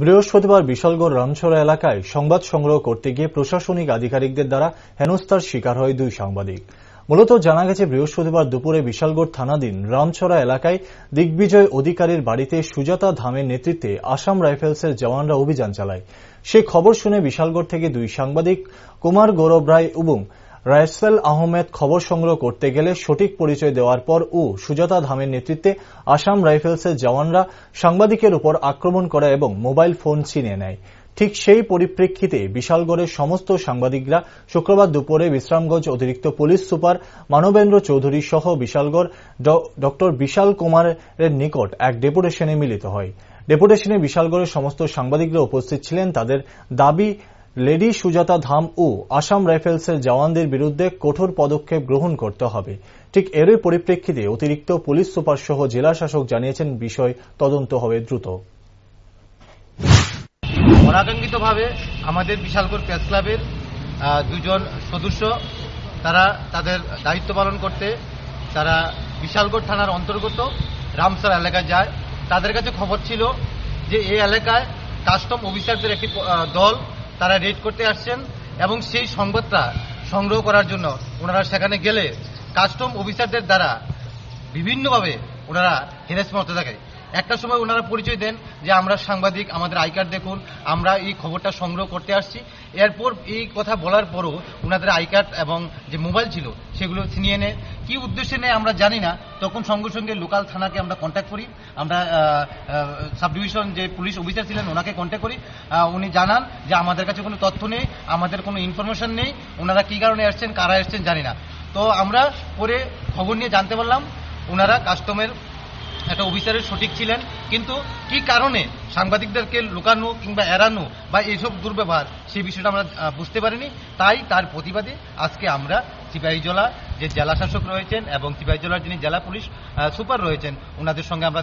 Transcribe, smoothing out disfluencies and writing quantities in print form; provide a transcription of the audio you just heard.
বৃহস্পতিবার বিশালগড় রামছড়া এলাকায় সংবাদ সংগ্রহ করতে গিয়ে প্রশাসনিক আধিকারিকদের দ্বারা হেনস্থার শিকার হয় দুই সাংবাদিক। মূলত জানা গেছে, বৃহস্পতিবার দুপুরে বিশালগড় থানাধীন রামছড়া এলাকায় দিগ্বিজয় অধিকারীর বাড়িতে সুজাতা ধামের নেতৃত্বে আসাম রাইফেলসের জওয়ানরা অভিযান চালায়। সে খবর শুনে বিশালগড় থেকে দুই সাংবাদিক কুমার গৌরব রায় এবং রাইসেল আহমেদ খবর সংগ্রহ করতে গেলে সঠিক পরিচয় দেওয়ার পর সুজাতা ধামের নেতৃত্বে আসাম রাইফেলসের জওয়ানরা সাংবাদিকের উপর আক্রমণ করে এবং মোবাইল ফোন ছিনিয়ে নেয়। ঠিক সেই পরিপ্রেক্ষিতে বিশালগড়ের সমস্ত সাংবাদিকরা শুক্রবার দুপুরে বিশ্রামগঞ্জ অতিরিক্ত পুলিশ সুপার মানবেন্দ্র চৌধুরী সহ বিশালগড় ডক্টর বিশাল কুমারের নিকট এক ডেপুটেশনে মিলিত হয়। ডেপুটেশনে বিশালগড়ের সমস্ত সাংবাদিকরা উপস্থিত ছিলেন। তাদের দাবি, লেডি সুজাতা ধাম ও আসাম রাইফেলসের জওয়ানদের বিরুদ্ধে কঠোর পদক্ষেপ গ্রহণ করতে হবে। ঠিক এরই পরিপ্রেক্ষিতে অতিরিক্ত পুলিশ সুপার সহ জেলা শাসক জানিয়েছেন, বিষয় তদন্ত হবে দ্রুত। অনাকাঙ্ক্ষিতভাবে আমাদের বিশালগড় প্রেস ক্লাবের দুজন সদস্য তারা তাদের দায়িত্ব পালন করতে তারা বিশালগড় থানার অন্তর্গত রামছড়া এলাকায় যায়। তাদের কাছে খবর ছিল যে এই এলাকায় কাস্টম অফিসারদের একটি দল তারা রেড করতে আসছেন এবং সেই সংবাদটা সংগ্রহ করার জন্য ওনারা সেখানে গেলে কাস্টম অফিসারদের দ্বারা বিভিন্নভাবে ওনারা হেরাসমেন্ট হতে থাকে। একটা সময় ওনারা পরিচয় দেন যে আমরা সাংবাদিক, আমাদের আই কার্ড দেখুন, আমরা এই খবরটা সংগ্রহ করতে আসছি। এরপর এই কথা বলার পরও ওনাদের আই কার্ড এবং যে মোবাইল ছিল সেগুলো ছিনিয়ে নেয়। কি উদ্দেশ্যে নেয় আমরা জানি না। তখন সঙ্গে সঙ্গে লোকাল থানাকে আমরা কন্ট্যাক্ট করি। আমরা সাব ডিভিশন যে পুলিশ অফিসার ছিলেন ওনাকে কন্ট্যাক্ট করি। উনি জানান যে আমাদের কাছে কোনো তথ্য নেই, আমাদের কোনো ইনফরমেশন নেই, ওনারা কি কারণে আসছেন, কারা আসছেন জানি না। তো আমরা পরে খবর নিয়ে জানতে পারলাম ওনারা কাস্টমের একটা অফিসারের সঠিক ছিলেন, কিন্তু কি কারণে সাংবাদিকদেরকে লুকানো কিংবা এড়ানো বা এইসব দুর্ব্যবহার সেই বিষয়টা আমরা বুঝতে পারিনি। তাই তার প্রতিবাদে আজকে আমরা সিপাহীজলা যে জেলা শাসক রয়েছেন এবং সিপাহীজলার যিনি জেলা পুলিশ সুপার রয়েছেন ওনাদের সঙ্গে আমরা